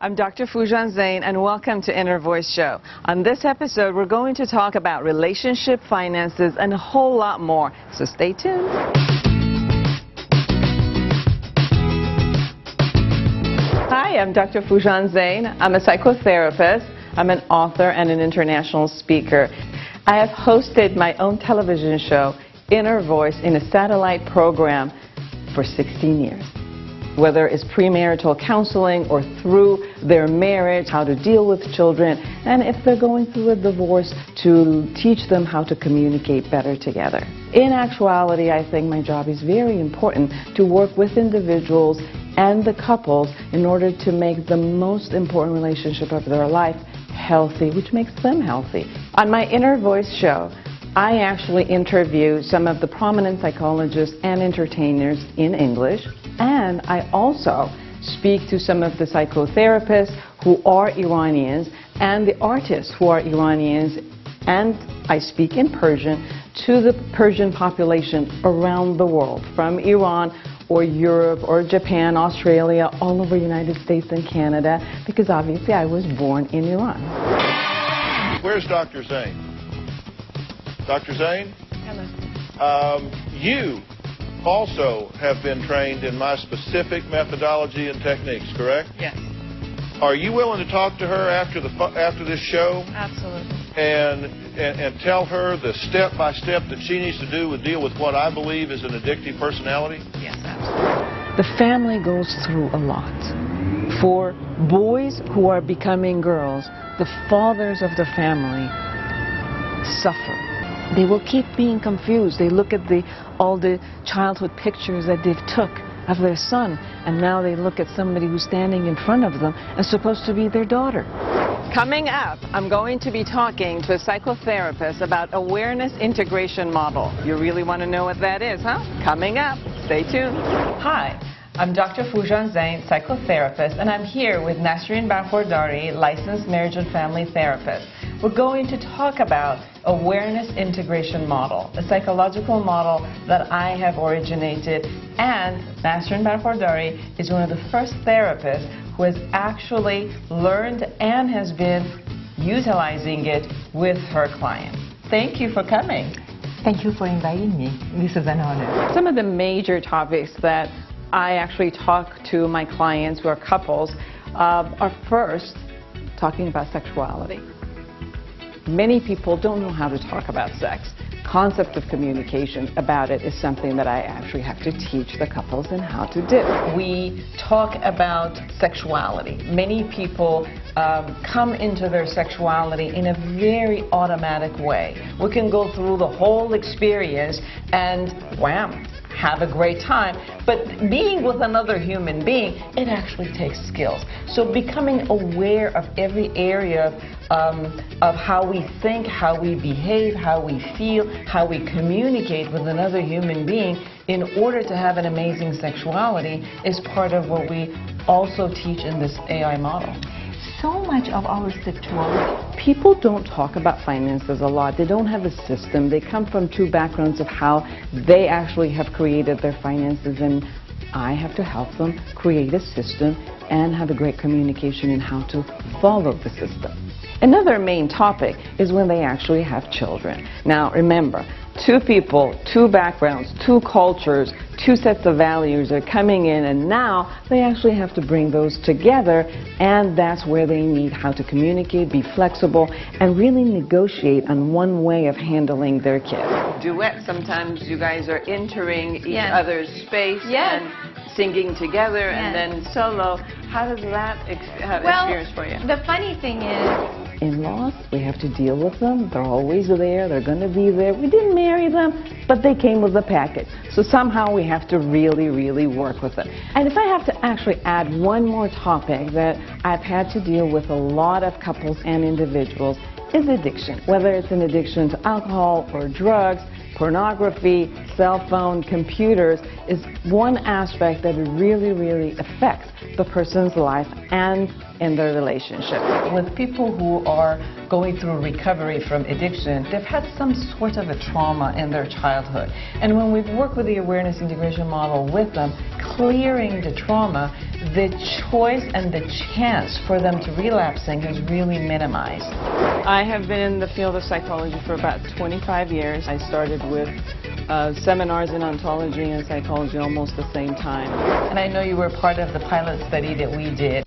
I'm Dr. Foojan Zeine, and welcome to Inner Voice Show. On this episode, we're going to talk about relationship, finances, and a whole lot more. So stay tuned. Hi, I'm Dr. Foojan Zeine. I'm a psychotherapist. I'm an author and an international speaker. I have hosted my own television show, Inner Voice, in a satellite program for 16 years. Whether it's premarital counseling or through their marriage, how to deal with children, and if they're going through a divorce, to teach them how to communicate better together. In actuality, I think my job is very important to work with individuals and the couples in order to make the most important relationship of their life healthy, which makes them healthy. On my Inner Voice show, I actually interview some of the prominent psychologists and entertainers in English, and I also speak to some of the psychotherapists who are Iranians and the artists who are Iranians, and I speak in Persian to the Persian population around the world, from Iran or Europe or Japan, Australia, all over the United States and Canada, because obviously I was born in Iran. Where's Dr. Zeine? Dr. Zeine? Hello. You also have been trained in my specific methodology and techniques, correct? Yes. Are you willing to talk to her after this show? Absolutely. And tell her the step-by-step that she needs to do to deal with what I believe is an addictive personality? Yes, absolutely. The family goes through a lot. For boys who are becoming girls, the fathers of the family suffer. They will keep being confused. They look at all the childhood pictures that they've took of their son, and now they look at somebody who's standing in front of them and supposed to be their daughter. Coming up, I'm going to be talking to a psychotherapist about awareness integration model. You really want to know what that is, huh? Coming up. Stay tuned. Hi. I'm Dr. Foojan Zeine, psychotherapist, and I'm here with Nasreen Bafordari, licensed marriage and family therapist. We're going to talk about awareness integration model, a psychological model that I have originated, and Nasreen Bafordari is one of the first therapists who has actually learned and has been utilizing it with her clients. Thank you for coming. Thank you for inviting me. This is an honor. Some of the major topics that I actually talk to my clients who are couples are first talking about sexuality. Many people don't know how to talk about sex. Concept of communication about it is something that I actually have to teach the couples in how to do. We talk about sexuality. Many people come into their sexuality in a very automatic way. We can go through the whole experience and wham, have a great time, but being with another human being, it actually takes skills. So becoming aware of every area of how we think, how we behave, how we feel, how we communicate with another human being in order to have an amazing sexuality is part of what we also teach in this AI model. So much of our sexuality. People don't talk about finances a lot. They don't have a system. They come from two backgrounds of how they actually have created their finances, and I have to help them create a system and have a great communication in how to follow the system. Another main topic is when they actually have children. Now remember, two people, two backgrounds, two cultures, two sets of values are coming in, and now they actually have to bring those together, and that's where they need how to communicate, be flexible, and really negotiate on one way of handling their kids. Duet, sometimes you guys are entering each other's space and singing together, and then solo. How does that experience for you? The funny thing is, in-laws, we have to deal with them. They're always there. They're going to be there. We didn't marry them, but they came with a package. So somehow we have to really, really work with them. And if I have to actually add one more topic that I've had to deal with a lot of couples and individuals is addiction. Whether it's an addiction to alcohol or drugs, pornography, cell phone, computers is one aspect that really, really affects the person's life and in their relationship. With people who are going through recovery from addiction, they've had some sort of a trauma in their childhood. And when we work with the awareness integration model with them, clearing the trauma, the choice and the chance for them to relapsing is really minimized. I have been in the field of psychology for about 25 years. I started with seminars in ontology and psychology almost the same time. And I know you were part of the pilot study that we did.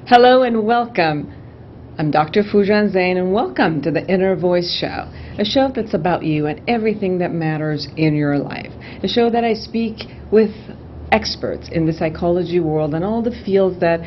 Hello and welcome. I'm Dr. Foojan Zeine and welcome to the Inner Voice Show, a show that's about you and everything that matters in your life. A show that I speak with experts in the psychology world and all the fields that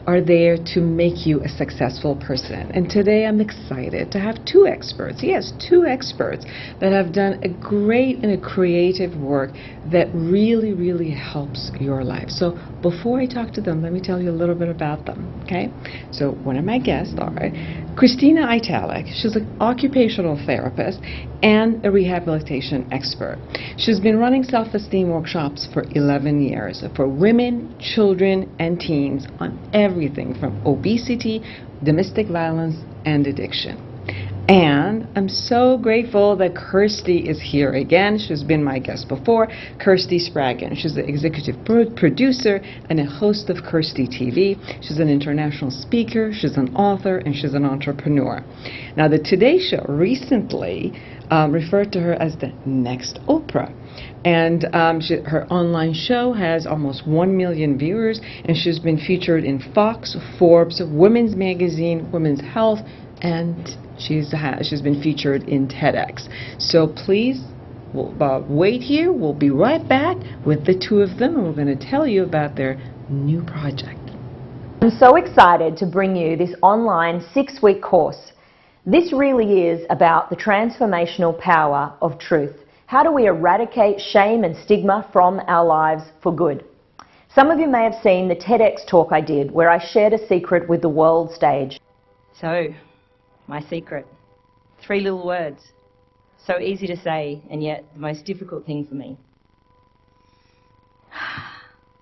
are there to make you a successful person. And today I'm excited to have two experts, yes, two experts that have done a great and a creative work that really, really helps your life. So before I talk to them, let me tell you a little bit about them, okay? So one of my guests are Kristine Italic. She's an occupational therapist and a rehabilitation expert. She's been running self-esteem workshops for 11 years for women, children, and teens on everything from obesity, domestic violence, and addiction. And I'm so grateful that Kirsty is here again. She's been my guest before, Kirsty Spragon. She's the executive producer and a host of KirstyTV. She's an international speaker, she's an author, and she's an entrepreneur. Now, the Today Show recently referred to her as the next Oprah. And her online show has almost 1 million viewers, and she's been featured in Fox, Forbes, Women's Magazine, Women's Health, and she's been featured in TEDx. So please wait here. We'll be right back with the two of them, and we're going to tell you about their new project. I'm so excited to bring you this online 6-week course. This really is about the transformational power of truth. How do we eradicate shame and stigma from our lives for good? Some of you may have seen the TEDx talk I did where I shared a secret with the world stage. So, my secret. 3 little words. So easy to say, and yet the most difficult thing for me.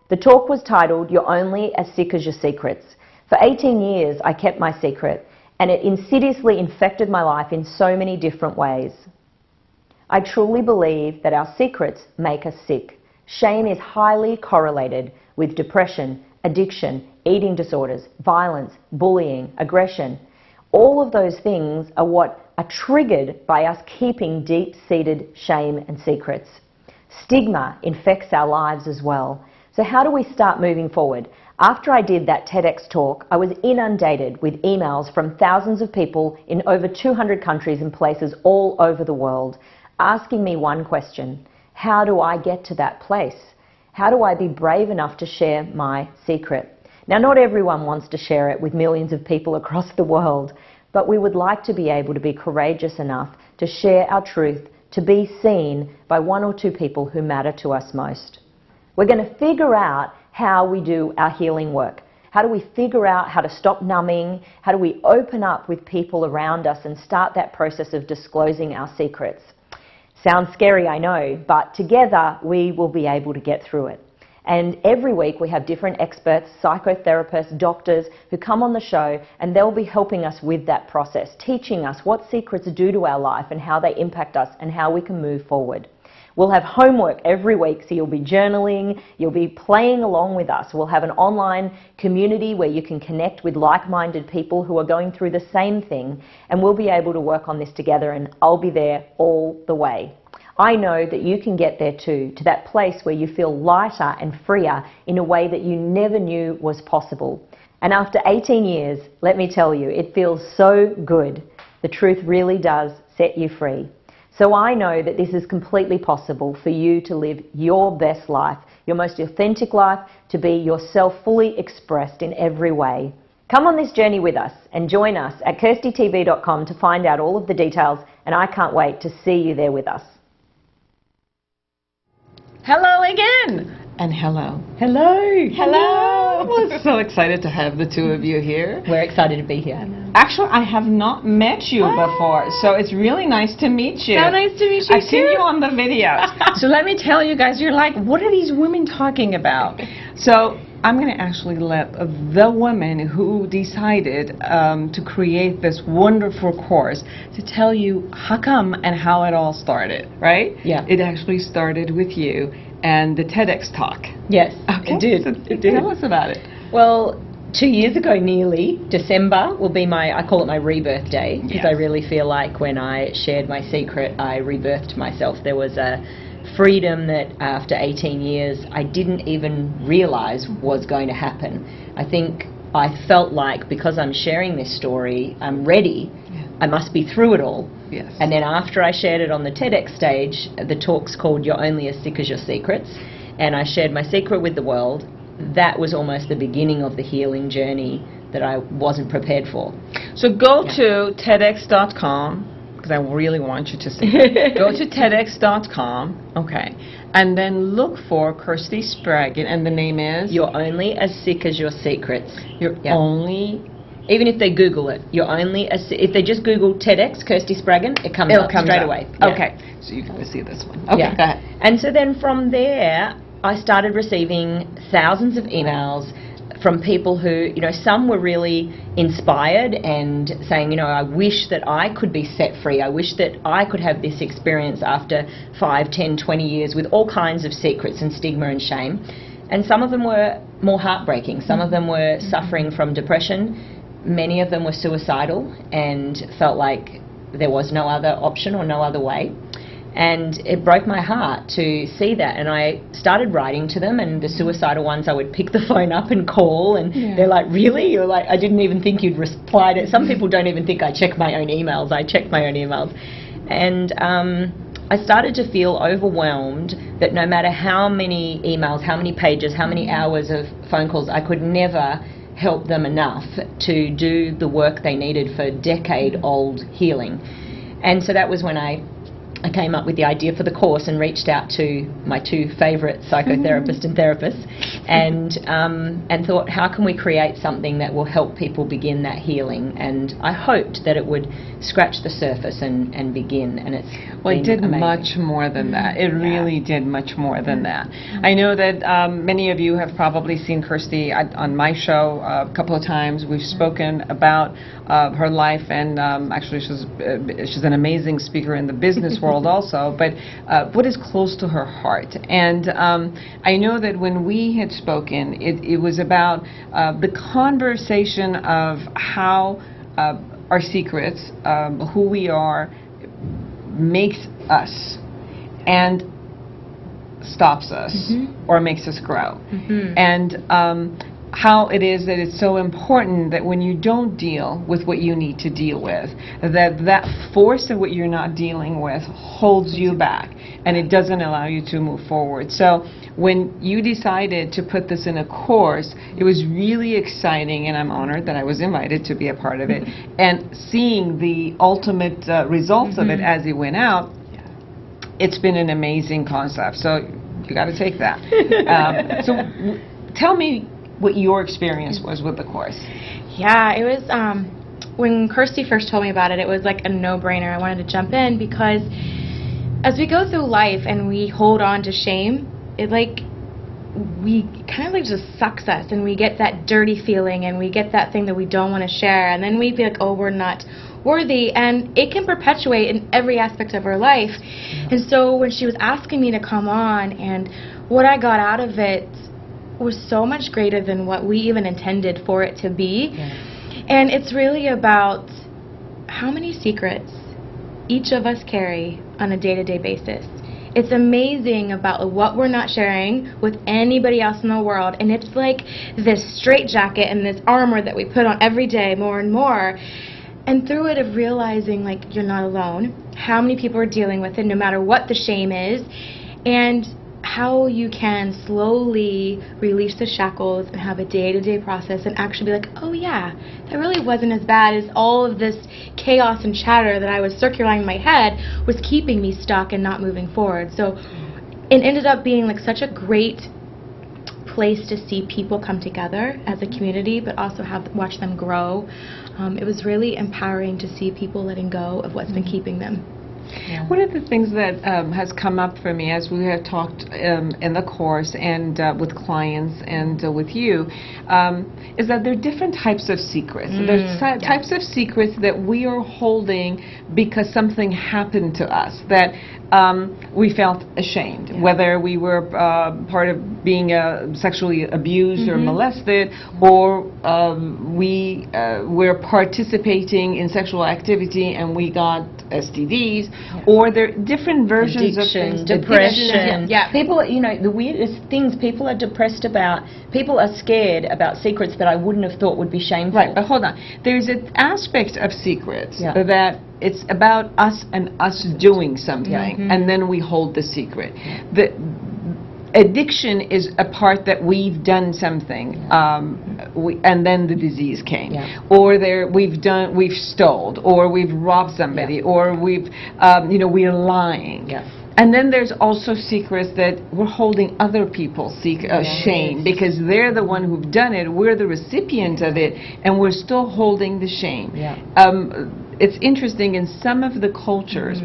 The talk was titled, "You're Only as Sick as Your Secrets." For 18 years, I kept my secret, and it insidiously infected my life in so many different ways. I truly believe that our secrets make us sick. Shame is highly correlated with depression, addiction, eating disorders, violence, bullying, aggression. All of those things are what are triggered by us keeping deep-seated shame and secrets. Stigma infects our lives as well. So how do we start moving forward? After I did that TEDx talk, I was inundated with emails from thousands of people in over 200 countries and places all over the world, asking me one question: how do I get to that place? How do I be brave enough to share my secret? Now, not everyone wants to share it with millions of people across the world, but we would like to be able to be courageous enough to share our truth, to be seen by 1 or 2 people who matter to us most. We're going to figure out how we do our healing work. How do we figure out how to stop numbing? How do we open up with people around us and start that process of disclosing our secrets? Sounds scary, I know, but together we will be able to get through it. And every week we have different experts, psychotherapists, doctors who come on the show, and they'll be helping us with that process, teaching us what secrets do to our life and how they impact us and how we can move forward. We'll have homework every week, so you'll be journaling, you'll be playing along with us. We'll have an online community where you can connect with like-minded people who are going through the same thing, and we'll be able to work on this together, and I'll be there all the way. I know that you can get there too, to that place where you feel lighter and freer in a way that you never knew was possible. And after 18 years, let me tell you, it feels so good. The truth really does set you free. So I know that this is completely possible for you to live your best life, your most authentic life, to be yourself fully expressed in every way. Come on this journey with us and join us at KirstyTV.com to find out all of the details, and I can't wait to see you there with us. Hello again. And hello. Hello. Hello. We're so excited to have the two of you here. We're excited to be here. Actually, I have not met you before, so it's really nice to meet you. So nice to meet you I've seen you on the videos. So let me tell you guys, you're like, what are these women talking about? So I'm going to actually let the woman who decided to create this wonderful course to tell you how come and how it all started, right? Yeah. It actually started with you and the TEDx talk. Yes, Okay. it did. So It did. Tell us about it. Well, 2 years ago nearly, December will be I call it my rebirth day, because Yes. I really feel like when I shared my secret, I rebirthed myself. There was a freedom that after 18 years I didn't even realize was going to happen. I think I felt like because I'm sharing this story, I'm ready. I must be through it all. Yes. And then after I shared it on the TEDx stage, the talk's called You're Only as Sick as Your Secrets, and I shared my secret with the world. That was almost the beginning of the healing journey that I wasn't prepared for. So go to TEDx.com, because I really want you to see it. Go to TEDx.com, okay, and then look for Kirsty Spragon, and the name is? You're only as sick as your secrets. You're Yeah. only... Even if they Google it, you're only as if they just Google TEDx Kirsty Spragon, it comes up straight up. away. Yeah. Okay, so you can see this one. Okay, Yeah. go ahead. And so then from there, I started receiving thousands of emails from people who, some were really inspired and saying, I wish that I could be set free. I wish that I could have this experience after 5, 10, 20 years with all kinds of secrets and stigma and shame. And some of them were more heartbreaking. Some of them were suffering from depression. Many of them were suicidal and felt like there was no other option or no other way. And it broke my heart to see that. And I started writing to them, and the suicidal ones, I would pick the phone up and call, and they're like, really? You're like, I didn't even think you'd reply to it. Some people don't even think I check my own emails. I check my own emails. And I started to feel overwhelmed that no matter how many emails, how many pages, how many hours of phone calls, I could never help them enough to do the work they needed for decade-old healing. And so that was when I came up with the idea for the course and reached out to my two favourite psychotherapists and therapists and thought, how can we create something that will help people begin that healing? And I hoped that it would scratch the surface and begin, and it's Well, it been did amazing. much more than that. It really did much more than that. I know that many of you have probably seen Kirsty on my show a couple of times. We've spoken about her life, and actually she's an amazing speaker in the business world also, but what is close to her heart. And I know that when we had spoken, it was about the conversation of how our secrets, who we are, makes us and stops us or makes us grow. And how it is that it's so important that when you don't deal with what you need to deal with, that force of what you're not dealing with holds you back, and it doesn't allow you to move forward. So when you decided to put this in a course, it was really exciting, and I'm honored that I was invited to be a part of it. And seeing the ultimate results of it as it went out, it's been an amazing concept. So you got to take that. So tell me what your experience was with the course. Yeah, it was, when Kirsty first told me about it, it was like a no-brainer. I wanted to jump in because as we go through life and we hold on to shame, it we kind of just sucks us, and we get that dirty feeling, and we get that thing that we don't want to share, and then we feel like, oh, we're not worthy, and it can perpetuate in every aspect of our life. And so when she was asking me to come on, and what I got out of it was so much greater than what we even intended for it to be. And it's really about how many secrets each of us carry on a day-to-day basis. It's amazing about what we're not sharing with anybody else in the world, and it's like this straitjacket and this armor that we put on every day more and more. And through it of realizing like you're not alone, how many people are dealing with it no matter what the shame is, and how you can slowly release the shackles and have a day-to-day process and actually be like, oh yeah, that really wasn't as bad as all of this chaos and chatter that I was circulating in my head was keeping me stuck and not moving forward. So it ended up being like such a great place to see people come together as a community, but also watch them grow. It was really empowering to see people letting go of what's been keeping them. Yeah. One of the things that has come up for me as we have talked in the course and with clients and with you is that there are different types of secrets. There's types of secrets that we are holding because something happened to us that we felt ashamed, whether we were part of being sexually abused or molested, or we were participating in sexual activity and we got STDs, or there are different versions of things. Depression. People, you know, the weirdest things people are depressed about, people are scared about secrets that I wouldn't have thought would be shameful. Right, but hold on. There's an aspect of secrets that it's about us and us doing something, and then we hold the secret. The addiction is a part that we've done something, and then the disease came, or we've stole, or we've robbed somebody, or we've we're lying. And then there's also secrets that we're holding other people shame because they're the one who've done it. We're the recipient of it, and we're still holding the shame. It's interesting in some of the cultures,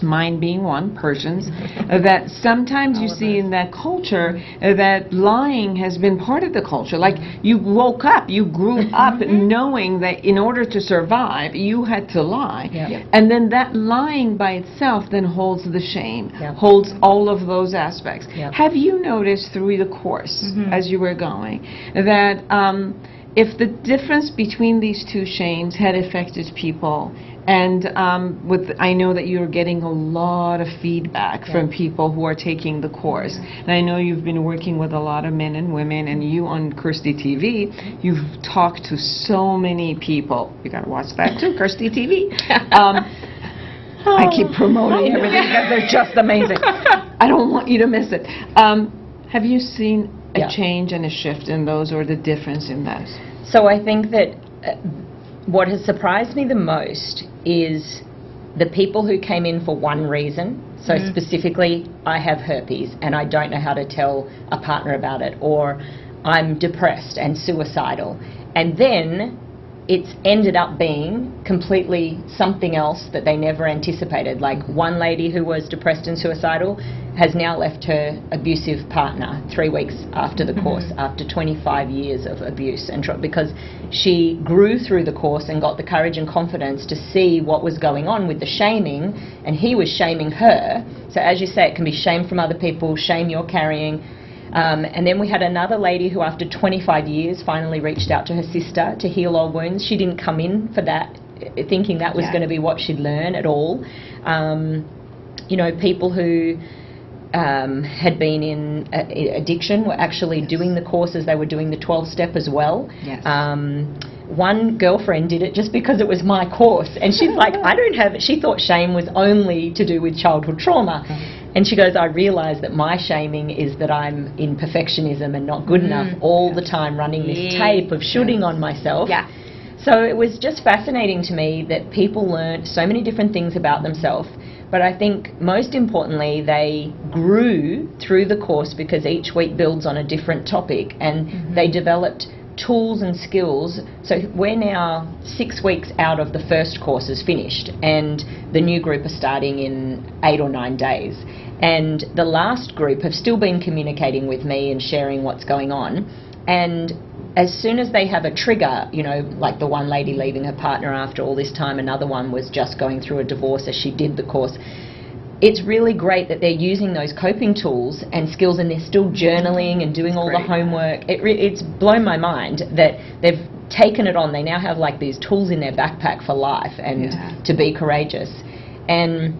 mine being one, Persians, that sometimes you see in that culture that lying has been part of the culture. Like you woke up, you grew up knowing that in order to survive, you had to lie. And then that lying by itself then holds the shame, holds all of those aspects. Have you noticed through the course, as you were going, that if the difference between these two shames had affected people, and I know that you're getting a lot of feedback from people who are taking the course, and I know you've been working with a lot of men and women, and you on KirstyTV, you've talked to so many people. You got to watch that too, KirstyTV. I keep promoting everything because they're just amazing. I don't want you to miss it. Have you seen a change and a shift in those, or the difference in those? So I think that what has surprised me the most is the people who came in for one reason. So specifically, I have herpes and I don't know how to tell a partner about it, or I'm depressed and suicidal. And then it's ended up being completely something else that they never anticipated. Like one lady who was depressed and suicidal has now left her abusive partner 3 weeks after the course, after 25 years of abuse, and because she grew through the course and got the courage and confidence to see what was going on with the shaming, and he was shaming her. So as you say, it can be shame from other people, shame you're carrying. And then we had another lady who after 25 years finally reached out to her sister to heal old wounds. She didn't come in for that thinking that was going to be what she'd learn at all. You know, people who had been in addiction were actually doing the courses. They were doing the 12-step as well. One girlfriend did it just because it was my course, and she's like, I don't have it. She thought shame was only to do with childhood trauma. And she goes, I realise that my shaming is that I'm in perfectionism and not good enough all the time, running this tape of shooting on myself. So it was just fascinating to me that people learned so many different things about themselves. But I think most importantly, they grew through the course because each week builds on a different topic, and they developed tools and skills. So we're now 6 weeks out of the first course is finished, and the new group are starting in 8 or 9 days. And the last group have still been communicating with me and sharing what's going on. And as soon as they have a trigger, you know, like the one lady leaving her partner after all this time, another one was just going through a divorce as she did the course. It's really great that they're using those coping tools and skills, and they're still journaling and doing all the homework. It's blown my mind that they've taken it on. They now have like these tools in their backpack for life and to be courageous. And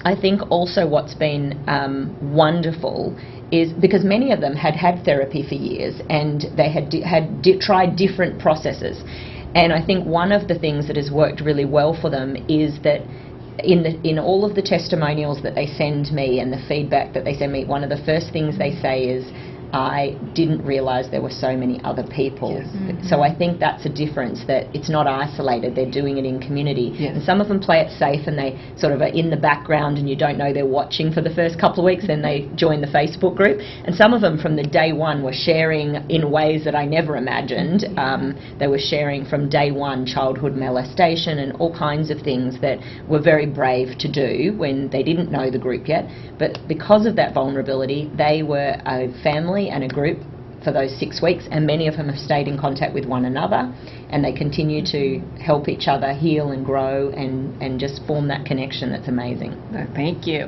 I think also what's been wonderful is because many of them had had therapy for years, and they had tried different processes. And I think one of the things that has worked really well for them is that in all of the testimonials that they send me and the feedback that they send me, one of the first things they say is, I didn't realise there were so many other people. Yes. So I think that's a difference, that it's not isolated, they're doing it in community. Yes. And some of them play it safe and they sort of are in the background and you don't know they're watching for the first couple of weeks, then they join the Facebook group. And some of them from the day one were sharing in ways that I never imagined. They were sharing from day one childhood molestation and all kinds of things that were very brave to do when they didn't know the group yet. But because of that vulnerability, they were a family and a group for those 6 weeks, and many of them have stayed in contact with one another, and they continue to help each other heal and grow and just form that connection that's amazing. Thank you.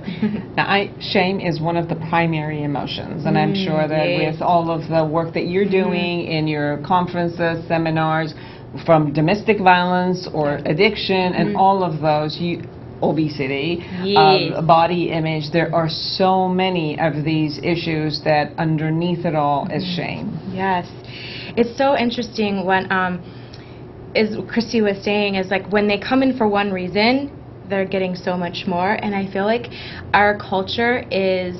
Now, shame is one of the primary emotions, and I'm sure that with all of the work that you're doing in your conferences, seminars, from domestic violence or addiction and all of those, obesity, body image, there are so many of these issues that underneath it all is shame. Yes. It's so interesting when, as Kirsty was saying, is like when they come in for one reason, they're getting so much more. And I feel like our culture is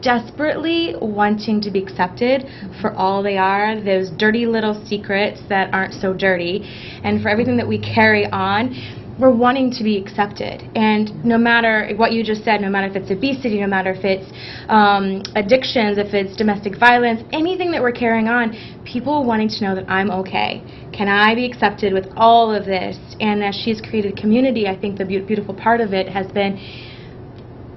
desperately wanting to be accepted for all they are, those dirty little secrets that aren't so dirty, and for everything that we carry on. We're wanting to be accepted, and no matter what you just said, no matter if it's obesity, no matter if it's addictions, if it's domestic violence, anything that we're carrying on, people wanting to know that I'm okay. Can I be accepted with all of this? And as she's created community, I think the beautiful part of it has been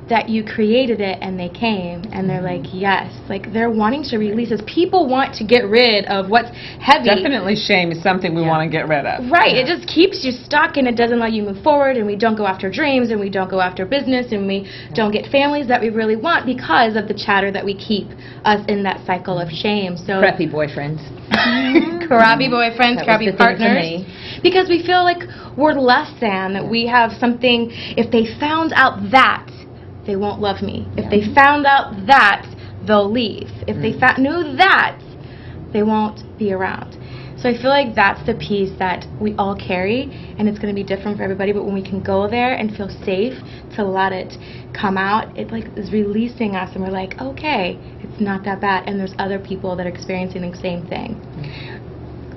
that you created it and they came and they're like, yes, like they're wanting to release this. People want to get rid of what's heavy. Definitely shame is something we want to get rid of. Right, it just keeps you stuck and it doesn't let you move forward, and we don't go after dreams and we don't go after business and we don't get families that we really want because of the chatter that we keep us in that cycle of shame. So crappy boyfriends. Crappy boyfriends, crappy partners. Because we feel like we're less than, that we have something, if they found out that, they won't love me. If they found out that, they'll leave. If they knew that, they won't be around. So I feel like that's the piece that we all carry, and it's going to be different for everybody, but when we can go there and feel safe to let it come out, it like is releasing us, and we're like, okay, it's not that bad, and there's other people that are experiencing the same thing.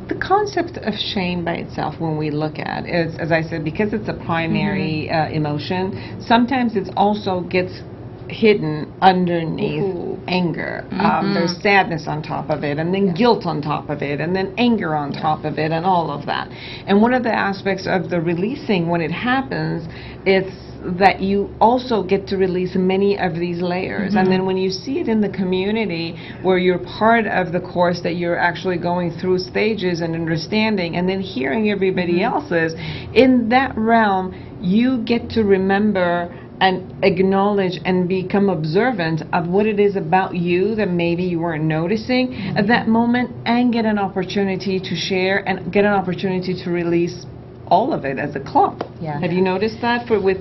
The concept of shame by itself, when we look at it, is, as I said, because it's a primary emotion, sometimes it also gets hidden underneath anger. There's sadness on top of it, and then guilt on top of it, and then anger on top of it, and all of that. And one of the aspects of the releasing, when it happens, it's that you also get to release many of these layers. And then when you see it in the community where you're part of the course, that you're actually going through stages and understanding and then hearing everybody else's, in that realm you get to remember and acknowledge and become observant of what it is about you that maybe you weren't noticing at that moment, and get an opportunity to share and get an opportunity to release all of it as a clump. Have you noticed that with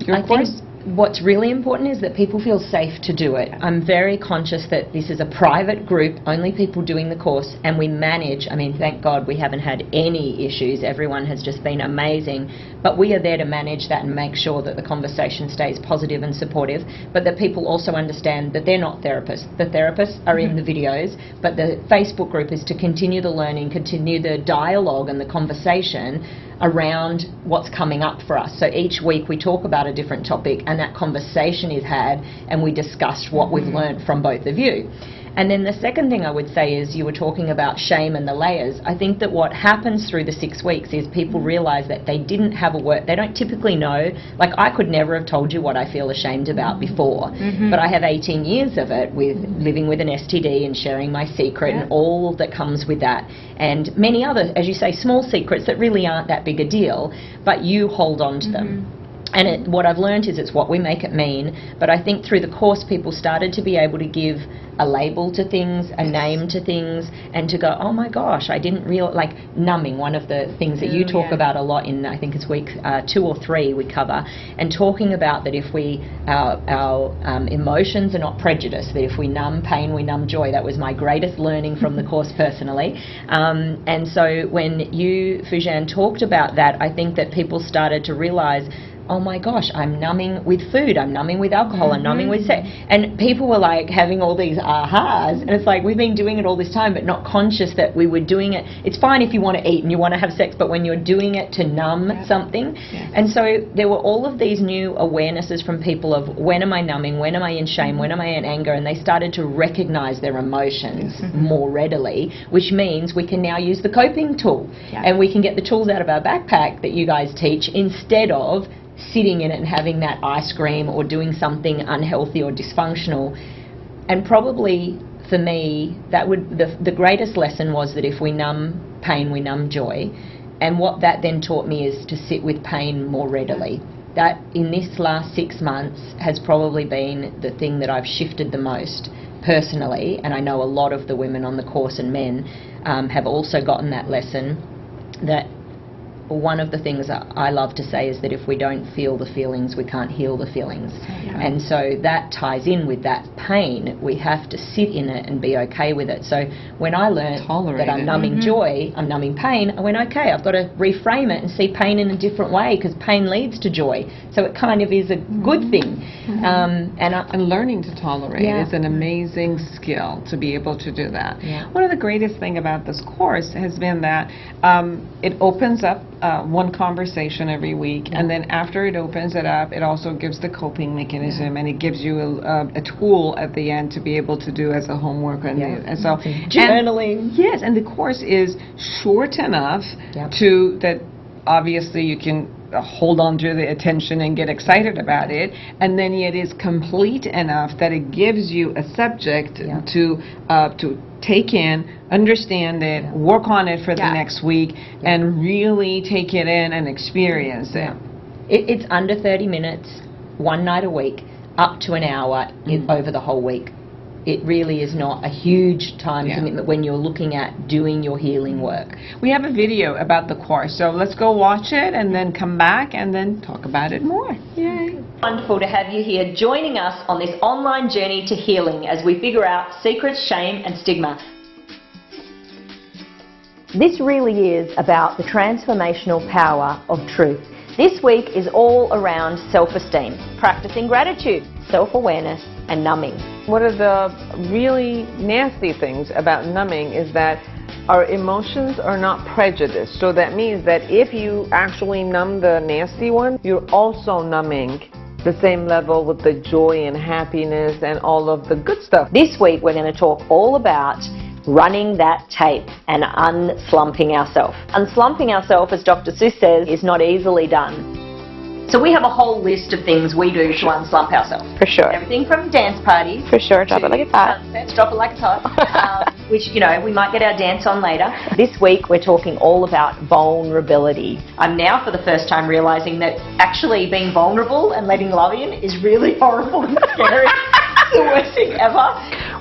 your course? I think what's really important is that people feel safe to do it. I'm very conscious that this is a private group, only people doing the course, and we manage, I mean, thank God we haven't had any issues. Everyone has just been amazing. But we are there to manage that and make sure that the conversation stays positive and supportive, but that people also understand that they're not therapists. The therapists are in the videos, but the Facebook group is to continue the learning, continue the dialogue and the conversation around what's coming up for us. So each week we talk about a different topic, and that conversation is had, and we discuss what we've learned from both of you. And then the second thing I would say is, you were talking about shame and the layers. I think that what happens through the 6 weeks is people realize that they didn't have a word. They don't typically know. Like, I could never have told you what I feel ashamed about before, but I have 18 years of it with living with an STD and sharing my secret and all that comes with that. And many other, as you say, small secrets that really aren't that big a deal, but you hold on to them. And what I've learned is it's what we make it mean. But I think through the course, people started to be able to give a label to things, a name to things, and to go, oh my gosh, I didn't realize, like numbing, one of the things that you talk about a lot in, I think it's week 2 or 3 we cover, and talking about that if we, our emotions are not prejudice, that if we numb pain, we numb joy. That was my greatest learning from the course personally. And so when you, Foojan, talked about that, I think that people started to realize oh my gosh, I'm numbing with food, I'm numbing with alcohol, I'm numbing with sex. And people were like having all these ahas, and it's like we've been doing it all this time but not conscious that we were doing it. It's fine if you want to eat and you want to have sex, but when you're doing it to numb something. And so there were all of these new awarenesses from people of when am I numbing, when am I in shame, when am I in anger, and they started to recognize their emotions more readily, which means we can now use the coping tool, and we can get the tools out of our backpack that you guys teach instead of sitting in it and having that ice cream or doing something unhealthy or dysfunctional. And probably for me, that would the greatest lesson was that if we numb pain, we numb joy. And what that then taught me is to sit with pain more readily. That in this last 6 months has probably been the thing that I've shifted the most personally, and I know a lot of the women on the course and men have also gotten that lesson, that one of the things that I love to say is that if we don't feel the feelings, we can't heal the feelings. And so that ties in with that pain. We have to sit in it and be okay with it. So when I learned that I'm numbing joy, I'm numbing pain, I went, okay, I've got to reframe it and see pain in a different way, because pain leads to joy. So it kind of is a good thing. And learning to tolerate is an amazing skill to be able to do that. One of the greatest things about this course has been that it opens up one conversation every week, and then after it opens it up, it also gives the coping mechanism, and it gives you a tool at the end to be able to do as a homework. And so journaling. Yes, and the course is short enough to that obviously you can hold on to the attention and get excited about it, and then yet is complete enough that it gives you a subject to take in, understand it, work on it for the next week, and really take it in and experience it. It's under 30 minutes, one night a week, up to an hour over the whole week. It really is not a huge time commitment when you're looking at doing your healing work. We have a video about the course, so let's go watch it and then come back and then talk about it more. Yay. Wonderful to have you here joining us on this online journey to healing as we figure out secrets, shame and stigma. This really is about the transformational power of truth. This week is all around self-esteem, practicing gratitude, self-awareness and numbing. One of the really nasty things about numbing is that our emotions are not prejudiced. So that means that if you actually numb the nasty one, you're also numbing the same level with the joy and happiness and all of the good stuff. This week we're going to talk all about running that tape and unslumping ourselves. Unslumping ourselves, as Dr. Seuss says, is not easily done. So we have a whole list of things we do to unslump ourselves. For sure. Everything from dance parties. For sure, drop it like it's hot. Sunsets, drop it like it's hot. Which, you know, we might get our dance on later. This week we're talking all about vulnerability. I'm now for the first time realising that actually being vulnerable and letting love in is really horrible and scary. It's the worst thing ever.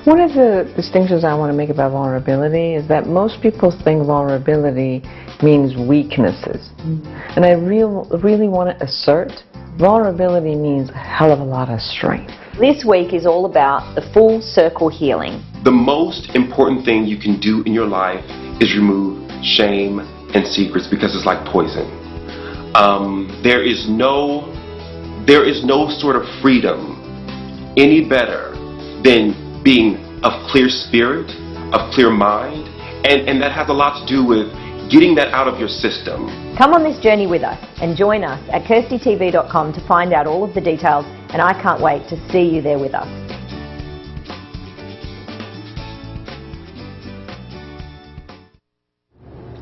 One of the distinctions I want to make about vulnerability is that most people think vulnerability means weaknesses. And I really want to assert vulnerability means a hell of a lot of strength. This week is all about the full circle healing. The most important thing you can do in your life is remove shame and secrets, because it's like poison. There is no sort of freedom any better than being of clear spirit, of clear mind, and that has a lot to do with getting that out of your system. Come on this journey with us and join us at KirstyTV.com to find out all of the details, and I can't wait to see you there with us.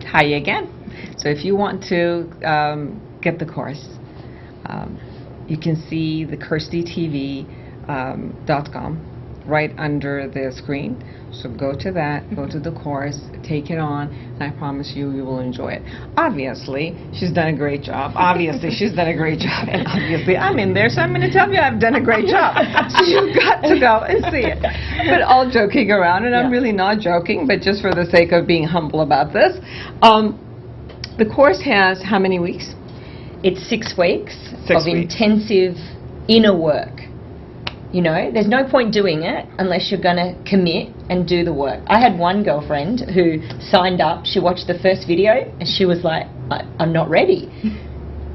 Hi again. So if you want to get the course, you can see the KirstyTV.com right under the screen. So go to that, go to the course, take it on, and I promise you, you will enjoy it. Obviously, she's done a great job. Obviously, she's done a great job. And obviously, I'm in there, so I'm going to tell you I've done a great job. So you've got to go and see it. But all joking around, and I'm really not joking, but just for the sake of being humble about this, the course has how many weeks? It's 6 weeks of intensive inner work. You know, there's no point doing it unless you're going to commit and do the work. I had one girlfriend who signed up, she watched the first video, and she was like, I'm not ready.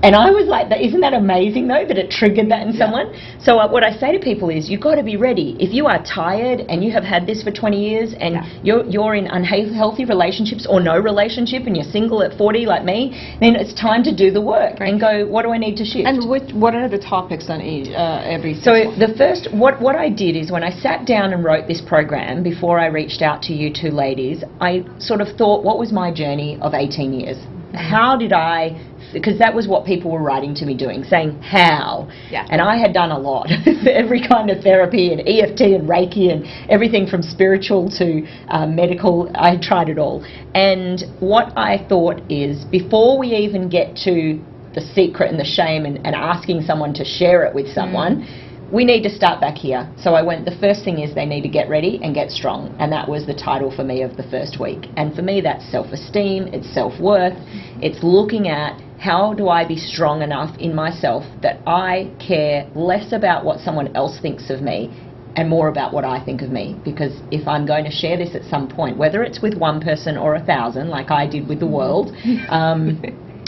And I was like, isn't that amazing though, that it triggered that in someone? So what I say to people is, you've got to be ready. If you are tired and you have had this for 20 years and you're in unhealthy relationships or no relationship and you're single at 40 like me, then it's time to do the work and go, what do I need to shift? And what are the topics on every So the first, what I did is when I sat down and wrote this program, before I reached out to you two ladies, I sort of thought, what was my journey of 18 years? How did I, because that was what people were writing to me doing, saying how. And I had done a lot, every kind of therapy and EFT and Reiki and everything from spiritual to medical. I tried it all. And what I thought is, before we even get to the secret and the shame and asking someone to share it with someone, we need to start back here. So I went, the first thing is they need to get ready and get strong. And that was the title for me of the first week. And for me, that's self-esteem, it's self-worth, it's looking at how do I be strong enough in myself that I care less about what someone else thinks of me and more about what I think of me. Because if I'm going to share this at some point, whether it's with one person or 1,000, like I did with the world,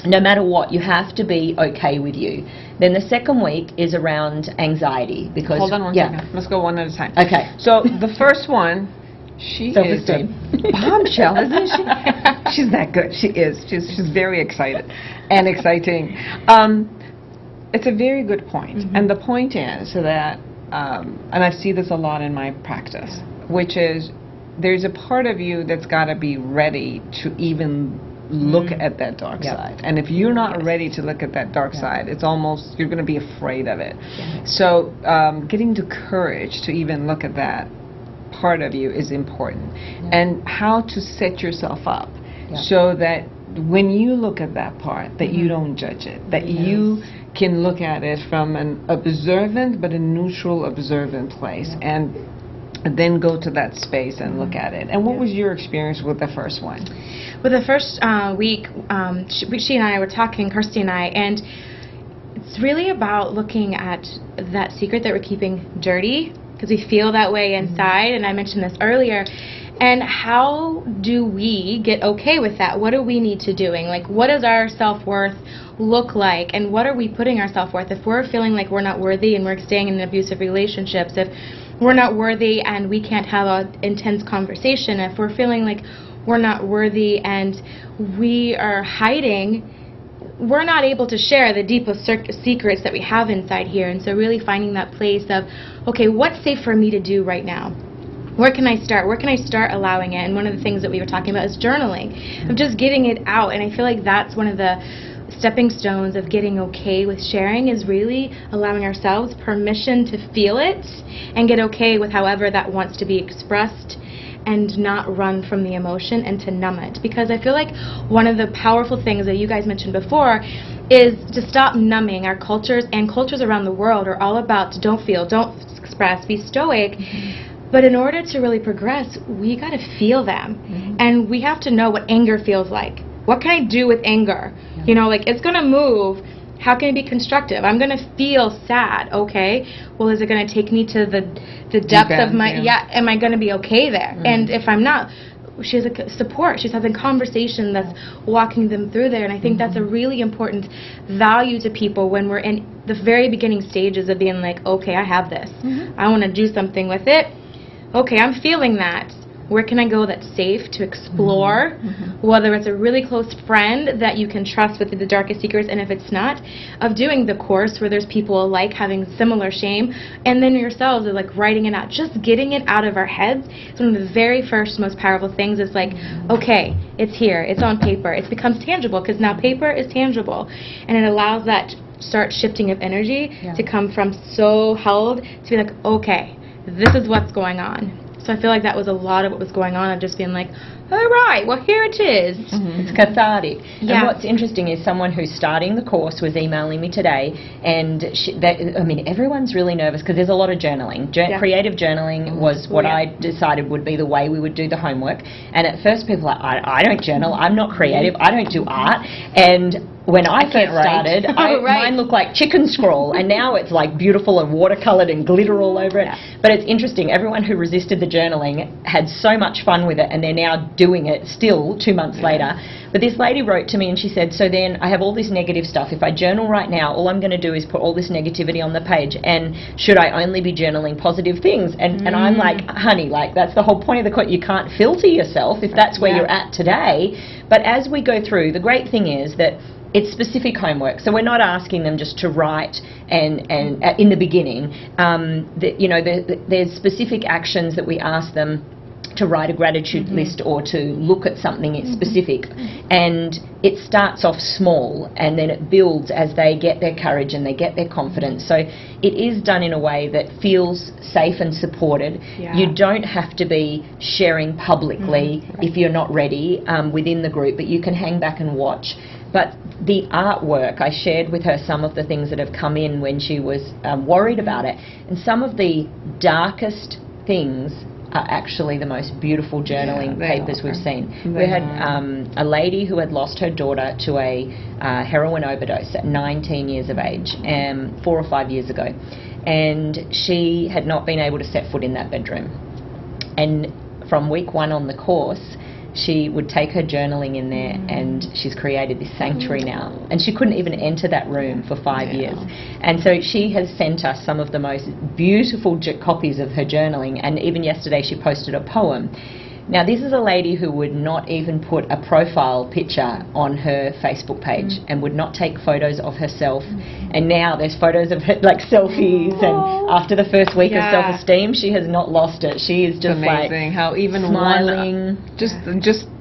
no matter what, you have to be okay with you. Then the second week is around anxiety, because... Hold on one second. Let's go one at a time. Okay. So the first one, she is a bombshell, isn't she? She's that good. She is. She's very excited and exciting. It's a very good point. And the point is that, and I see this a lot in my practice, which is there's a part of you that's got to be ready to even look at that dark side. And if you're not ready to look at that dark side, it's almost, you're going to be afraid of it. So getting the courage to even look at that part of you is important. And how to set yourself up so that when you look at that part, that you don't judge it, that you can look at it from an observant but a neutral observant place, and then go to that space and look at it. And what was your experience with the first one? With the first week, she and I were talking, Kirsty and I, and it's really about looking at that secret that we're keeping dirty, because we feel that way inside, and I mentioned this earlier. And how do we get okay with that? What do we need to doing? Like, what does our self-worth look like? And what are we putting our self-worth? If we're feeling like we're not worthy and we're staying in abusive relationships, if we're not worthy and we can't have an intense conversation, if we're feeling like we're not worthy and we are hiding, we're not able to share the deepest secrets that we have inside here. And so really finding that place of, okay, what's safe for me to do right now? Where can I start? Where can I start allowing it? And one of the things that we were talking about is journaling, of just getting it out. And I feel like that's one of the stepping stones of getting okay with sharing, is really allowing ourselves permission to feel it and get okay with however that wants to be expressed, and not run from the emotion and to numb it. Because I feel like one of the powerful things that you guys mentioned before is to stop numbing. Our cultures and cultures around the world are all about don't feel, don't express, be stoic. But in order to really progress, we got to feel them. And we have to know what anger feels like. What can I do with anger? You know, like, it's going to move. How can it be constructive? I'm going to feel sad. Okay. Well, is it going to take me to the depths of my, am I going to be okay there? And if I'm not, she has a support. She's having conversation that's walking them through there. And I think that's a really important value to people when we're in the very beginning stages of being like, okay, I have this. I want to do something with it. Okay, I'm feeling that. Where can I go that's safe to explore? Whether it's a really close friend that you can trust with the darkest secrets, and if it's not, of doing the course where there's people alike having similar shame, and then yourselves are like writing it out, just getting it out of our heads. It's one of the very first most powerful things. Is like, okay, it's here, it's on paper, it becomes tangible, because now paper is tangible, and it allows that start shifting of energy to come from so held to be like, okay, this is what's going on. So I feel like that was a lot of what was going on, of just being like, all right, well, here it is. It's cathartic. And what's interesting is someone who's starting the course was emailing me today, and I mean, everyone's really nervous because there's a lot of journaling. Creative journaling was what I decided would be the way we would do the homework. And at first people are like, I don't journal, I'm not creative, I don't do art. And when I first can't write. started, mine looked like chicken scrawl, and now it's like beautiful and watercoloured and glitter all over it. But it's interesting, everyone who resisted the journaling had so much fun with it, and they're now doing it still 2 months later. But this lady wrote to me and she said, so then I have all this negative stuff. If I journal right now, all I'm going to do is put all this negativity on the page, and should I only be journaling positive things? And I'm like, honey, like that's the whole point of the quote. You can't filter yourself if that's where you're at today. But as we go through, the great thing is that it's specific homework, so we're not asking them just to write and in the beginning. There's specific actions that we ask them to write a gratitude list or to look at something specific, and it starts off small and then it builds as they get their courage and they get their confidence. So it is done in a way that feels safe and supported. You don't have to be sharing publicly if you're not ready within the group, but you can hang back and watch. But the artwork, I shared with her some of the things that have come in when she was worried about it, and some of the darkest things are actually the most beautiful journaling papers we've seen. We had a lady who had lost her daughter to a heroin overdose at 19 years of age, 4 or 5 years ago, and she had not been able to set foot in that bedroom. And from week 1 on the course, she would take her journaling in there, and she's created this sanctuary now, and she couldn't even enter that room for 5 years. And so she has sent us some of the most beautiful copies of her journaling, and even yesterday she posted a poem. Now this is a lady who would not even put a profile picture on her Facebook page and would not take photos of herself, and now there's photos of her, like selfies, and after the first week of self-esteem she has not lost it. She is just amazing like how even smiling. Just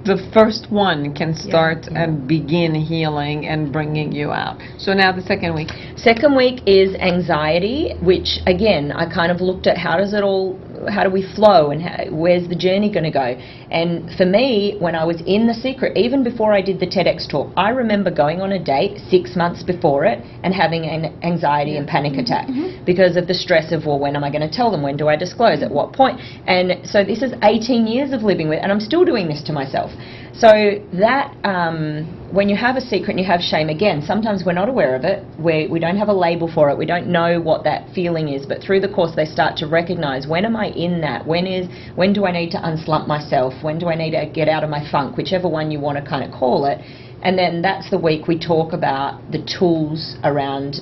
the first one can start and begin healing and bringing you out. So now the second week. Second week is anxiety, which again I kind of looked at how do we flow, and where's the journey going to go. And for me, when I was in The Secret, even before I did the TEDx talk, I remember going on a date 6 months before it and having an anxiety and panic attack because of the stress of, well, when am I going to tell them? When do I disclose? At what point? And so this is 18 years of living with, and I'm still doing this to myself. So that, when you have a secret and you have shame, again, sometimes we're not aware of it, we don't have a label for it, we don't know what that feeling is, but through the course they start to recognize, when am I in that? When do I need to unslump myself? When do I need to get out of my funk? Whichever one you want to kind of call it. And then that's the week we talk about the tools around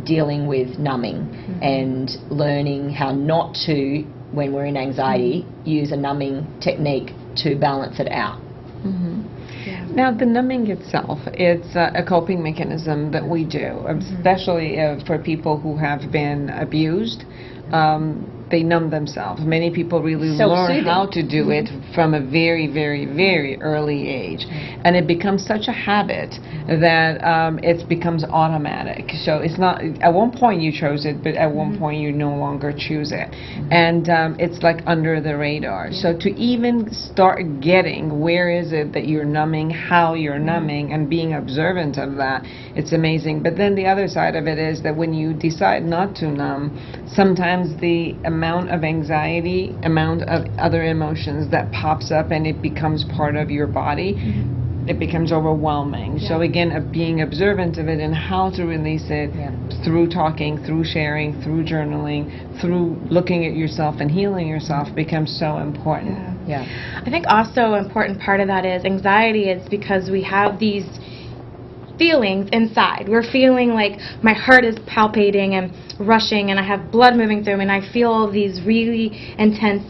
dealing with numbing and learning how not to, when we're in anxiety, use a numbing technique to balance it out. Now, the numbing itself, it's a coping mechanism that we do, especially for people who have been abused. They numb themselves. Many people really learn how to do it from a very, very, very early age. And it becomes such a habit that it becomes automatic. So it's not, at one point you chose it, but at one point you no longer choose it. And it's like under the radar. So to even start getting where is it that you're numbing, how you're numbing, and being observant of that, it's amazing. But then the other side of it is that when you decide not to numb, sometimes the amount of anxiety, amount of other emotions that pops up and it becomes part of your body, it becomes overwhelming. So again, being observant of it and how to release it through talking, through sharing, through journaling, through looking at yourself and healing yourself becomes so important. I think also an important part of that is anxiety is because we have these feelings inside. We're feeling like my heart is palpitating and rushing, and I have blood moving through me, and I feel all these really intense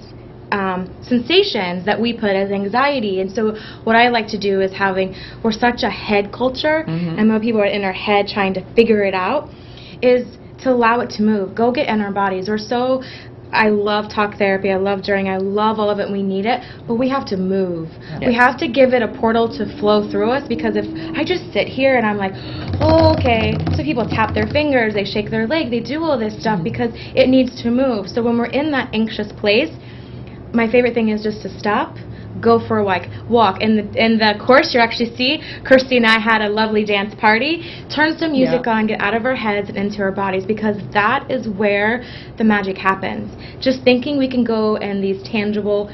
sensations that we put as anxiety. And so what I like to do is we're such a head culture, and when people are in our head trying to figure it out, is to allow it to move. Go get in our bodies. I love talk therapy, I love journaling, I love all of it, we need it, but we have to move. We have to give it a portal to flow through us, because if I just sit here and I'm like, oh, okay, so people tap their fingers, they shake their leg, they do all this stuff because it needs to move. So when we're in that anxious place, my favorite thing is just to stop, go for a walk. In the course, you actually see Kirsty and I had a lovely dance party. Turn some music on, get out of our heads and into our bodies, because that is where the magic happens. Just thinking we can go in these tangible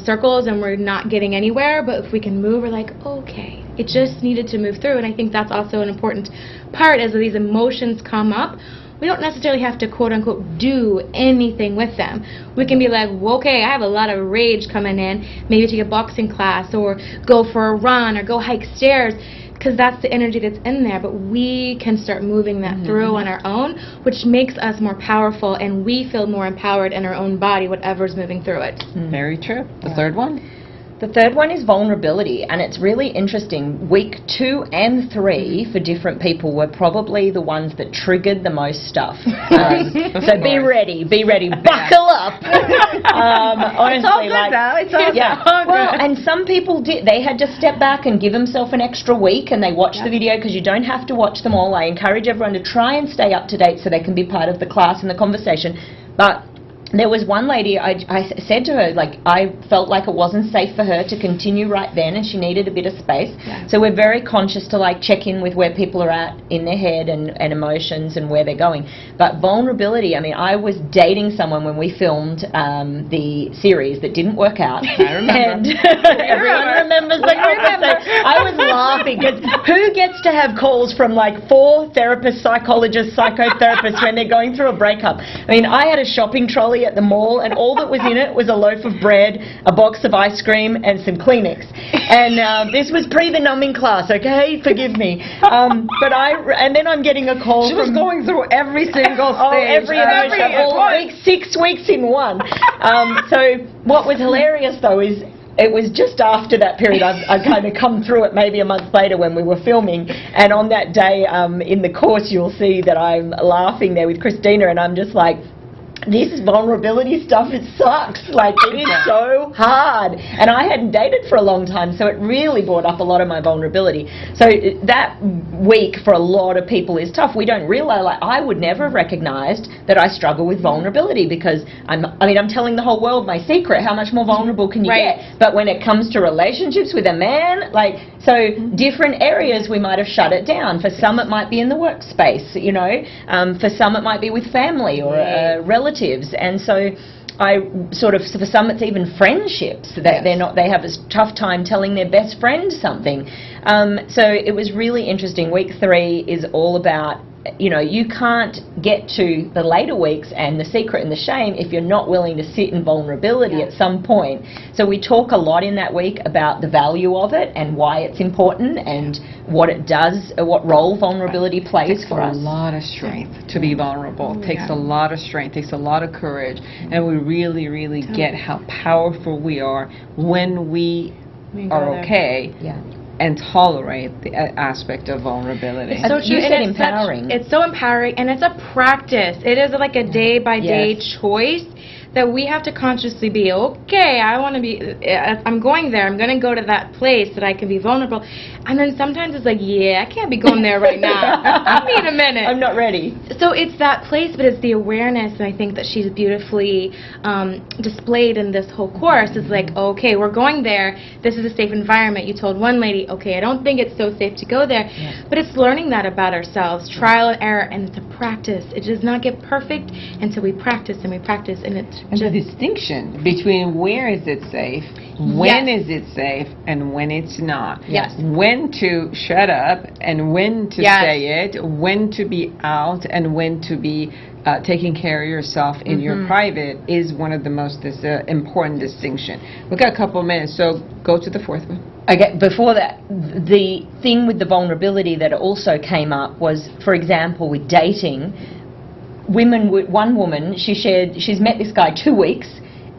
circles and we're not getting anywhere, but if we can move, we're like, okay, It just needed to move through, and I think that's also an important part. As these emotions come up, we don't necessarily have to quote-unquote do anything with them. We can be like, well, okay, I have a lot of rage coming in, maybe take a boxing class or go for a run or go hike stairs, because that's the energy that's in there. But we can start moving that through on our own, which makes us more powerful, and we feel more empowered in our own body, whatever's moving through it. Very true. The third one? The third one is vulnerability, and it's really interesting. Week 2 and 3 for different people were probably the ones that triggered the most stuff. So be ready, buckle up. Honestly, It's all good though. It's all well, and some people did. They had to step back and give themselves an extra week, and they watched the video, because you don't have to watch them all. I encourage everyone to try and stay up to date so they can be part of the class and the conversation. But there was one lady, I said to her, like, I felt like it wasn't safe for her to continue right then, and she needed a bit of space. So we're very conscious to, like, check in with where people are at in their head and emotions and where they're going. But vulnerability, I mean, I was dating someone when we filmed the series that didn't work out. I remember. And everyone remembers the conversation. I was laughing, because who gets to have calls from, like, 4 therapists, psychologists, psychotherapists when they're going through a breakup? I mean, I had a shopping trolley at the mall, and all that was in it was a loaf of bread, a box of ice cream, and some Kleenex. And this was pre the numbing class, okay? Forgive me. And then I'm getting a call She was going through every single stage. every emotion, all week, 6 weeks in one. So what was hilarious, though, is it was just after that period. I kind of come through it maybe a month later when we were filming, and on that day in the course you'll see that I'm laughing there with Christina, and I'm just like, this vulnerability stuff, it sucks. Like, it is so hard. And I hadn't dated for a long time, so it really brought up a lot of my vulnerability. So that week for a lot of people is tough. We don't realize, like, I would never have recognized that I struggle with vulnerability, because I'm telling the whole world my secret. How much more vulnerable can you get? But when it comes to relationships with a man, like, so different areas we might have shut it down. For some it might be in the workspace, you know. For some it might be with family or relatives. And so I sort of, for some it's even friendships that they have a tough time telling their best friend something. So it was really interesting. Week 3 is all about, you know, you can't get to the later weeks and the secret and the shame if you're not willing to sit in vulnerability at some point. So we talk a lot in that week about the value of it and why it's important and what it does, what role vulnerability plays for us. It takes a lot of strength to be vulnerable. It takes a lot of strength, takes a lot of courage, and we really, really get how powerful we are when we are okay and tolerate the aspect of vulnerability. It's so true. You said And empowering. It's so empowering, and it's a practice. It is like a day-by-day choice that we have to consciously be, okay, I want to be, I'm going there, I'm going to go to that place that I can be vulnerable. And then sometimes it's like, yeah, I can't be going there right now. Wait a minute. I'm not ready. So it's that place, but it's the awareness, and I think that she's beautifully displayed in this whole course. It's like, okay, we're going there. This is a safe environment. You told one lady, okay, I don't think it's so safe to go there. But it's learning that about ourselves, trial and error, and it's a practice. It does not get perfect until we practice and we practice, and it's And the distinction between where is it safe, when is it safe, and when it's not. When to shut up and when to say it, when to be out and when to be taking care of yourself in your private is one of the most important distinction. We've got a couple of minutes, so go to the fourth one. Okay, before that, the thing with the vulnerability that also came up was, for example, with dating, one woman, she shared, she's met this guy 2 weeks,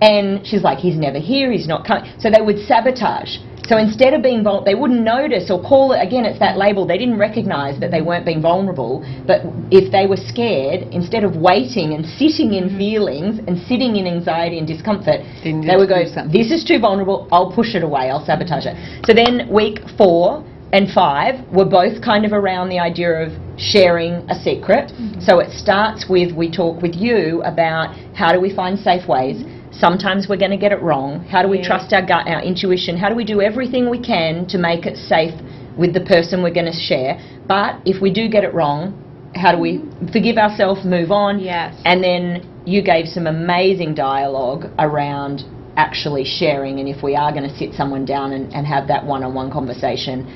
and she's like, he's never here, he's not coming. So they would sabotage. So instead of being vulnerable, they wouldn't notice or call it, again, it's that label, they didn't recognize that they weren't being vulnerable, but if they were scared, instead of waiting and sitting in feelings and sitting in anxiety and discomfort, they would go, this is too vulnerable, I'll push it away, I'll sabotage it. So then week 4 and 5 were both kind of around the idea of sharing a secret. So it starts with, we talk with you about how do we find safe ways. Sometimes we're going to get it wrong. How do we trust our gut, our intuition? How do we do everything we can to make it safe with the person we're going to share? But if we do get it wrong, how do we forgive ourselves, move on? And then you gave some amazing dialogue around actually sharing, and if we are going to sit someone down and have that one-on-one conversation,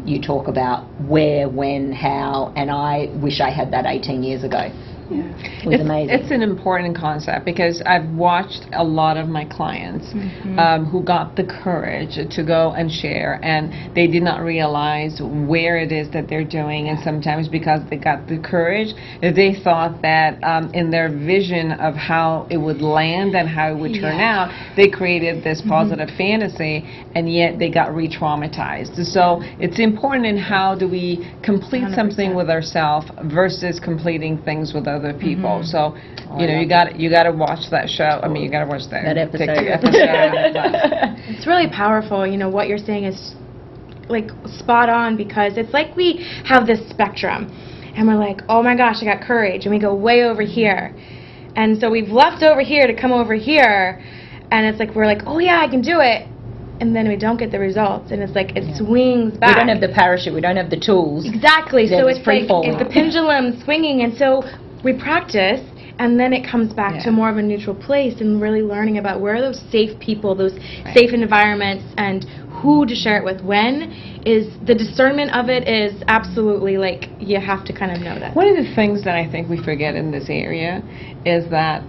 you talk about where, when, how, and I wish I had that 18 years ago. It was amazing. It's an important concept because I've watched a lot of my clients who got the courage to go and share, and they did not realize where it is that they're doing, and sometimes because they got the courage, they thought that in their vision of how it would land and how it would turn out, they created this positive fantasy, and yet they got re-traumatized. So it's important in how do we complete 100%. Something with ourselves versus completing things with other people. So, you know, you got to watch that show. I mean, you got to watch that episode. It's really powerful. You know, what you're saying is like spot on, because it's like we have this spectrum, and we're like, oh my gosh, I got courage, and we go way over here, and so we've left over here to come over here, and it's like we're like, oh yeah, I can do it. And then we don't get the results, and it's like it swings back. We don't have the parachute, we don't have the tools. Exactly. So it's free like it's the pendulum swinging, and so we practice, and then it comes back to more of a neutral place, and really learning about where are those safe people, those safe environments, and who to share it with when. Is the discernment of it is absolutely, like, you have to kind of know that. One of the things that I think we forget in this area is that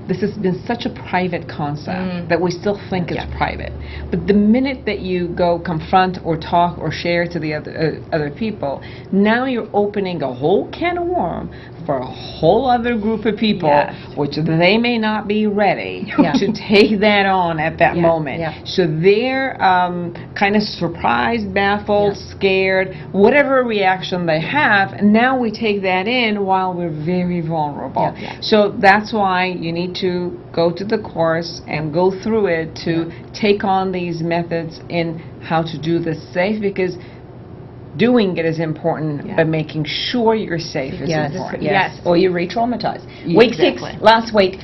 this has been such a private concept that we still think it's private. But the minute that you go confront or talk or share to the other people, now you're opening a whole can of worms for a whole other group of people, which they may not be ready to take that on at that moment. So they're kind of surprised, baffled, scared, whatever reaction they have, and now we take that in while we're very vulnerable. So that's why you need to go to the course and go through it to take on these methods in how to do this safe, because doing it is important, but making sure you're safe is important. Or you re-traumatize. Week 6, last week,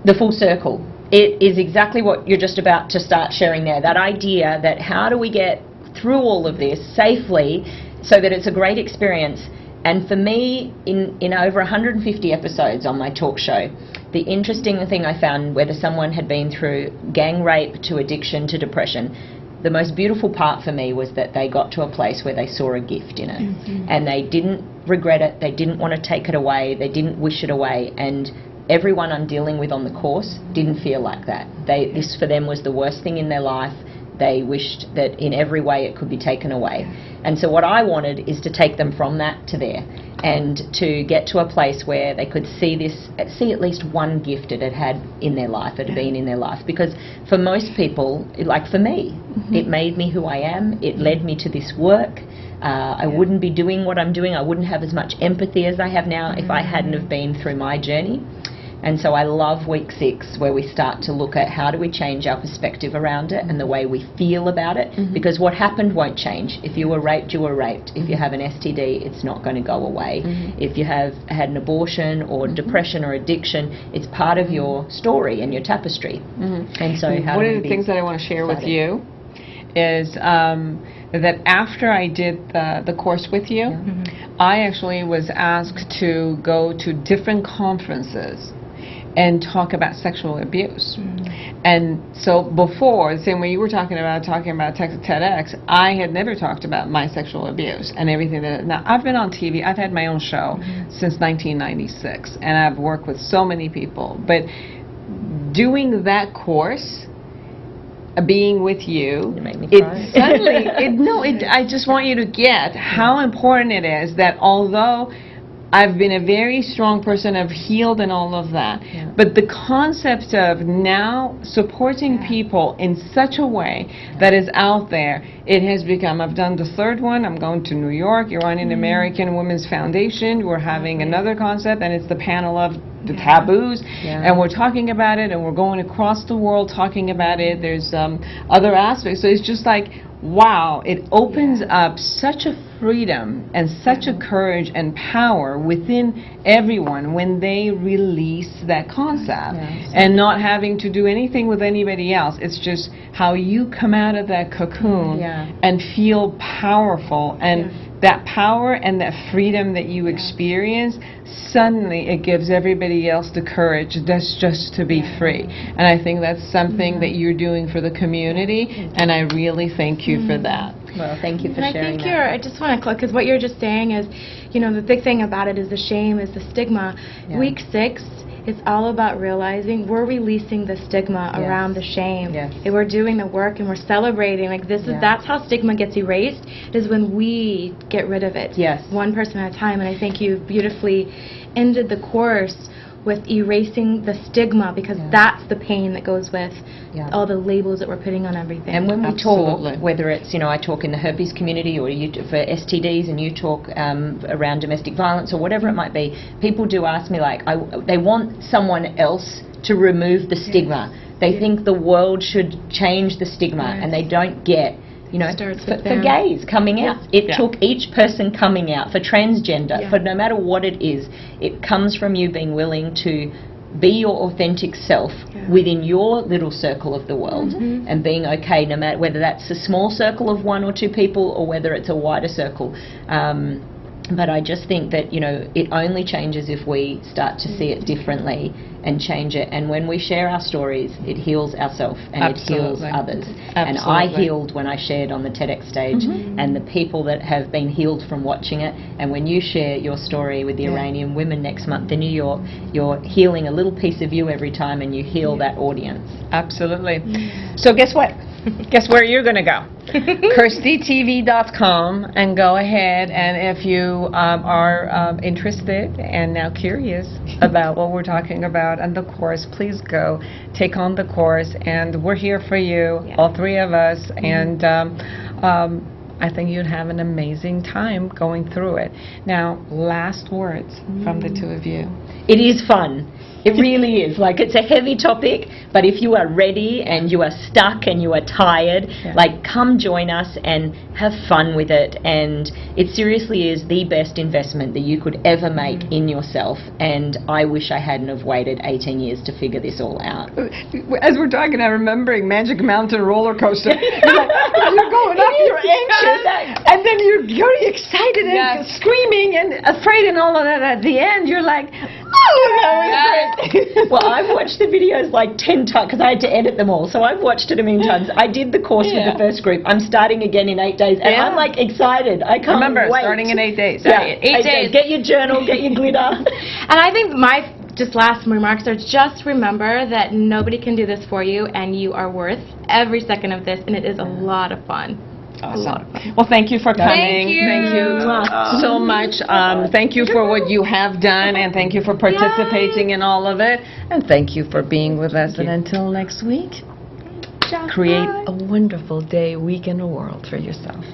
the full circle. It is exactly what you're just about to start sharing there. That idea that how do we get through all of this safely so that it's a great experience. And for me, in over 150 episodes on my talk show, the interesting thing I found, whether someone had been through gang rape to addiction to depression, the most beautiful part for me was that they got to a place where they saw a gift in it. And they didn't regret it, they didn't want to take it away, they didn't wish it away. And everyone I'm dealing with on the course didn't feel like that. This for them was the worst thing in their life. They wished that in every way it could be taken away. And so what I wanted is to take them from that to there, and to get to a place where they could see at least one gift it had in their life, it had been in their life. Because for most people, like for me, it made me who I am, it led me to this work. I wouldn't be doing what I'm doing, I wouldn't have as much empathy as I have now if I hadn't have been through my journey. And so I love week 6, where we start to look at how do we change our perspective around it and the way we feel about it, because what happened won't change. If you were raped, you were raped. If you have an STD, it's not going to go away. If you have had an abortion or depression or addiction, it's part of your story and your tapestry. And so one of the things that I want to share with you is that after I did the course with you, I actually was asked to go to different conferences and talk about sexual abuse. And so before, the same way you were talking about TEDx, I had never talked about my sexual abuse and everything that. Now, I've been on TV, I've had my own show since 1996, and I've worked with so many people. But doing that course, being with you, I just want you to get how important it is that although I've been a very strong person, I've healed and all of that, but the concept of now supporting people in such a way that is out there, it has become, I've done the 3rd one, I'm going to New York, you're on an American Women's Foundation, we're having another concept, and it's the panel of the taboos, and we're talking about it, and we're going across the world talking about it. There's other aspects, so it's just like, wow, it opens up such a freedom and such a courage and power within everyone when they release that concept and not having to do anything with anybody else. It's just how you come out of that cocoon and feel powerful, and that power and that freedom that you experience, suddenly it gives everybody else the courage just to be free. And I think that's something that you're doing for the community, and I really thank you for that. Well, thank you for And I sharing think that. I just want to click, because what you're just saying is, you know, the big thing about it is the shame, is the stigma. Yeah. Week 6, it's all about realizing we're releasing the stigma Yes. around the shame. Yes. And we're doing the work and we're celebrating. Like this is Yeah. that's how stigma gets erased, is when we get rid of it. Yes. One person at a time. And I think you beautifully ended the course with erasing the stigma, because Yeah. that's the pain that goes with Yeah. all the labels that we're putting on everything. And when we Absolutely. talk, whether it's, you know, I talk in the herpes community or you for STDs, and you talk around domestic violence or whatever it might be, people do ask me, like, they want someone else to remove the stigma. They think the world should change the stigma, Yes. and they don't get, you know, Starts for with them. gays coming out. It Yeah. took each person coming out, for transgender, Yeah. for no matter what it is, it comes from you being willing to be your authentic self within your little circle of the world, and being okay no matter whether that's a small circle of 1 or 2 people or whether it's a wider circle. But I just think that, you know, it only changes if we start to see it differently and change it. And when we share our stories, it heals ourselves and it heals Absolutely. others. And I Absolutely. healed when I shared on the TEDx stage, and the people that have been healed from watching it. And when you share your story with the Iranian women next month in New York, you're healing a little piece of you every time, and you heal that audience. Absolutely. So guess what? Guess where you're going to go? KirstyTV.com, and go ahead, and if you are interested and now curious about what we're talking about and the course, please go take on the course, and we're here for you, all 3 of us, and I think you'd have an amazing time going through it. Now, last words from the 2 of you. It is fun. It really is. Like, it's a heavy topic, but if you are ready and you are stuck and you are tired, like, come join us and have fun with it. And it seriously is the best investment that you could ever make in yourself. And I wish I hadn't have waited 18 years to figure this all out. As we're talking, I'm remembering Magic Mountain roller coaster. You're going up, you're anxious, and then you're very excited and screaming and afraid and all of that. At the end, you're like, oh, that was great. Well, I've watched the videos like 10 times because I had to edit them all. So I've watched it a million times. I did the course with the first group. I'm starting again in 8 days, and I'm like excited. I can't Remember, wait. starting in 8 days. Yeah, 8 days. Get your journal, get your glitter. And I think my just last remarks are, just remember that nobody can do this for you, and you are worth every second of this, and it is a lot of fun. Awesome. Well, thank you for coming. you. Thank you so much. Thank you for what you have done, and thank you for participating in all of it. And thank you for being with us. And until next week, create a wonderful day, week, and a world for yourself.